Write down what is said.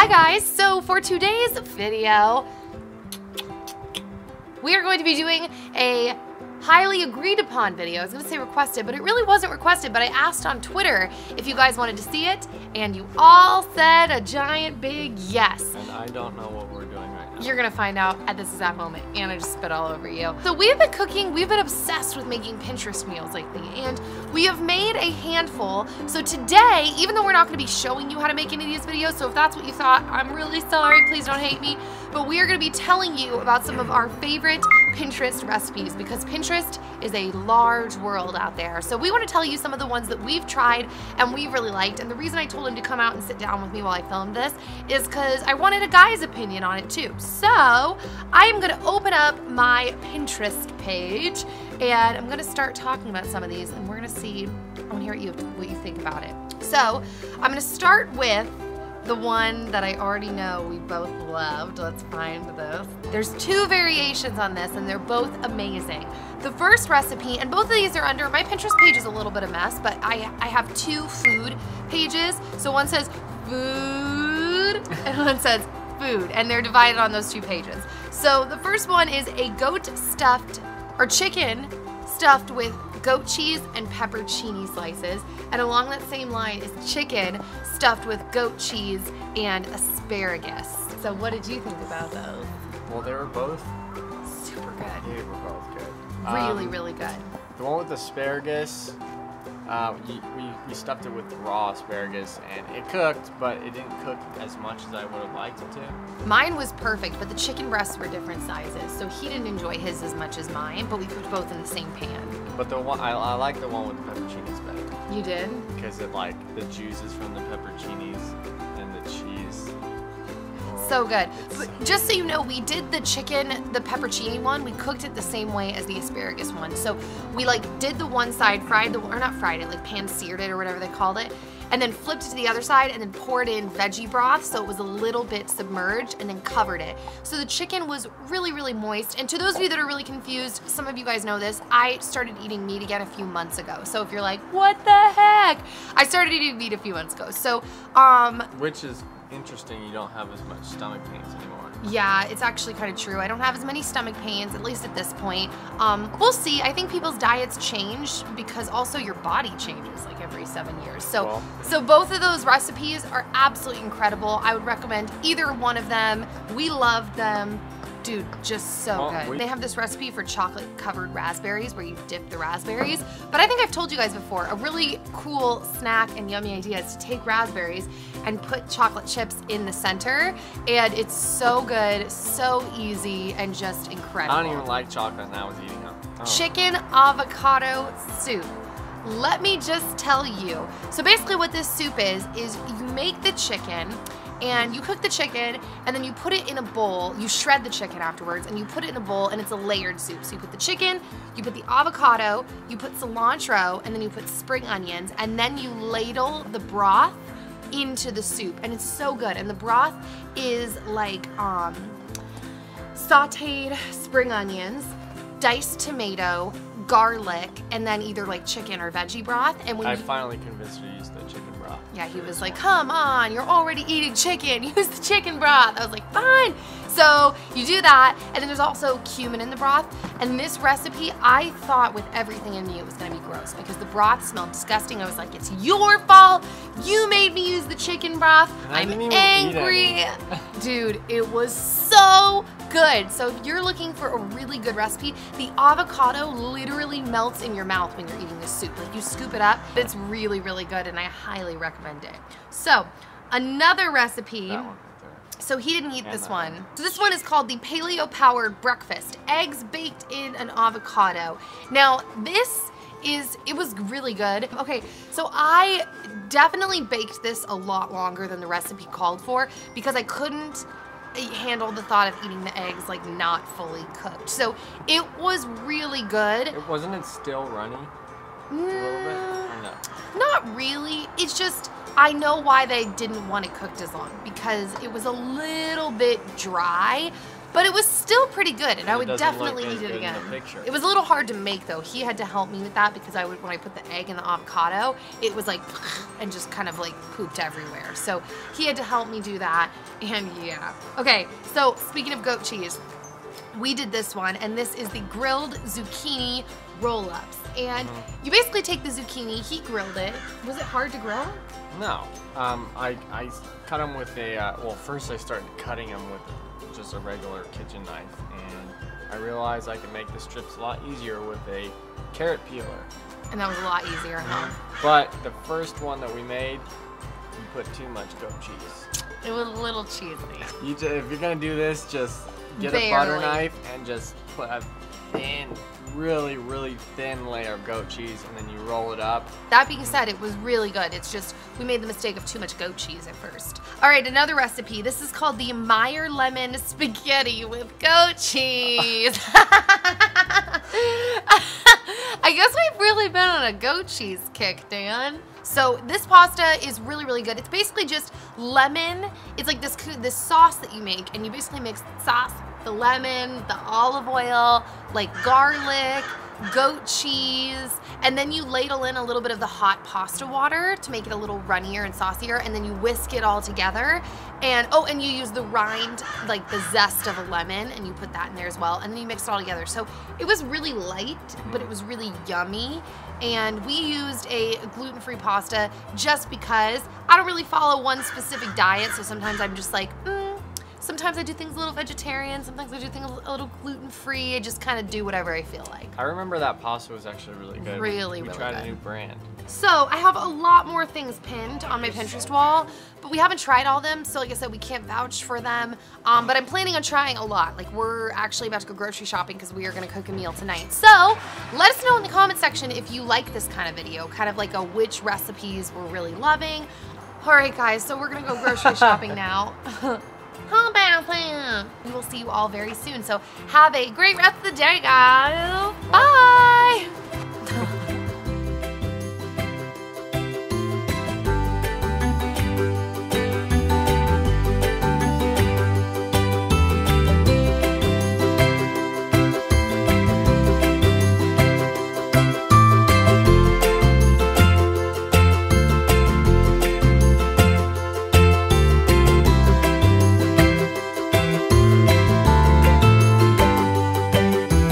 guys, so for today's video, we are going to be doing a highly agreed upon video. I was gonna say requested, but it really wasn't requested, but I asked on Twitter if you guys wanted to see it, and you all said a giant big yes. And I don't know what we're doing right now. You're gonna find out at this exact moment, and I just spit all over you. So we've been cooking, we've been obsessed with making Pinterest meals lately, and we have made a handful. So today, even though we're not gonna be showing you how to make any of these videos, so if that's what you thought, I'm really sorry, please don't hate me, but we are gonna be telling you about some of our favorite Pinterest recipes, because Pinterest is a large world out there. So we want to tell you some of the ones that we've tried and we really liked, and the reason I told him to come out and sit down with me while I filmed this is because I wanted a guy's opinion on it too. So I'm gonna open up my Pinterest page and I'm gonna start talking about some of these, and we're gonna see, I want to hear what you think about it. So I'm gonna start with the one that I already know we both loved. Let's find this. There's two variations on this and they're both amazing. The first recipe, and both of these are under, my Pinterest page is a little bit of a mess, but I have two food pages. So one says food and one says food, and they're divided on those two pages. So the first one is a chicken stuffed with goat cheese and pepperoni slices, and along that same line is chicken stuffed with goat cheese and asparagus. So what did you think about those? Well, they were both super good. They were both good. Really, really good. The one with asparagus, we stuffed it with raw asparagus, and it cooked, but it didn't cook as much as I would have liked it to. Mine was perfect, but the chicken breasts were different sizes, so he didn't enjoy his as much as mine, but we cooked both in the same pan. But the one I like the one with the pepperoncinis better. You did? Because it the juices from the pepperoncinis and the cheese. So good. But just so you know, we did the pepperoni one, we cooked it the same way as the asparagus one. So we did the one side, pan-seared it or whatever they called it, and then flipped it to the other side and then poured in veggie broth so it was a little bit submerged, and then covered it. So the chicken was really, really moist. And to those of you that are really confused, some of you guys know this, I started eating meat again a few months ago. So if you're like, what the heck? I started eating meat a few months ago. So, which is interesting, you don't have as much stomach pains anymore. Yeah, it's actually kind of true. I don't have as many stomach pains, at least at this point. We'll see. I think people's diets change because also your body changes every 7 years. So both of those recipes are absolutely incredible. I would recommend either one of them. We loved them. Dude, just so good. They have this recipe for chocolate covered raspberries where you dip the raspberries. But I think I've told you guys before, a really cool snack and yummy idea is to take raspberries and put chocolate chips in the center. And it's so good, so easy, and just incredible. I don't even like chocolate, and I was eating them. Oh. Chicken avocado soup. Let me just tell you. So basically what this soup is you make the chicken, and you cook the chicken, and then you put it in a bowl. You shred the chicken afterwards, and you put it in a bowl, and it's a layered soup. So you put the chicken, you put the avocado, you put cilantro, and then you put spring onions, and then you ladle the broth into the soup, and it's so good. And the broth is sauteed spring onions, diced tomato, garlic, and then either chicken or veggie broth. And when I finally convinced her to use the chicken broth. Yeah, he was like, come on, you're already eating chicken, use the chicken broth. I was like, fine. So you do that, and then there's also cumin in the broth. And this recipe, I thought with everything in me it was gonna be gross because the broth smelled disgusting. I was like, it's your fault. You made me use the chicken broth. I'm angry. Dude, it was so good. So if you're looking for a really good recipe, the avocado literally melts in your mouth when you're eating this soup. You scoop it up. It's really, really good, and I highly recommend it. So another recipe. That one. So he didn't eat this one. So this one is called the Paleo Powered Breakfast. Eggs baked in an avocado. Now it was really good. Okay, so I definitely baked this a lot longer than the recipe called for because I couldn't handle the thought of eating the eggs not fully cooked. So it was really good. Wasn't it still runny? A little bit? Or no? Not really. It's just, I know why they didn't want it cooked as long because it was a little bit dry. but it was still pretty good, and I would doesn't look definitely as eat it good in again. the picture. It was a little hard to make though. He had to help me with that because when I put the egg in the avocado, it was like and just kind of like pooped everywhere. So he had to help me do that, and yeah. Okay, so speaking of goat cheese, we did this one, and this is the grilled zucchini roll-ups. And you basically take the zucchini, he grilled it. Was it hard to grill? No. I cut them with a, well, first I started cutting them with just a regular kitchen knife, and I realized I could make the strips a lot easier with a carrot peeler. And that was a lot easier, huh? But the first one that we made, we put too much goat cheese. It was a little cheesy. If you're gonna do this, just get a butter knife and just put a thin, really, really thin layer of goat cheese, and then you roll it up. That being said, it was really good. It's just, we made the mistake of too much goat cheese at first. All right, another recipe. This is called the Meyer lemon spaghetti with goat cheese. I guess we've really been on a goat cheese kick, Dan. So this pasta is really, really good. It's basically just lemon. It's like this sauce that you make, and you basically mix the sauce, the lemon, the olive oil, like garlic, goat cheese, and then you ladle in a little bit of the hot pasta water to make it a little runnier and saucier, and then you whisk it all together. And oh, and you use the rind, like the zest of a lemon, and you put that in there as well, and then you mix it all together. So it was really light, but it was really yummy. And we used a gluten-free pasta just because I don't really follow one specific diet, so sometimes I'm just like, sometimes I do things a little vegetarian, sometimes I do things a little gluten-free. I just kind of do whatever I feel like. I remember that pasta was actually really good. Really, we really tried good. a new brand. So I have a lot more things pinned on my Pinterest wall, but we haven't tried all them, so like I said, we can't vouch for them. But I'm planning on trying a lot. Like, we're actually about to go grocery shopping because we are gonna cook a meal tonight. So let us know in the comment section if you like this kind of video, kind of like a which recipes we're really loving. All right, guys, so we're gonna go grocery shopping now. How about that? We will see you all very soon. So have a great rest of the day, guys. Bye.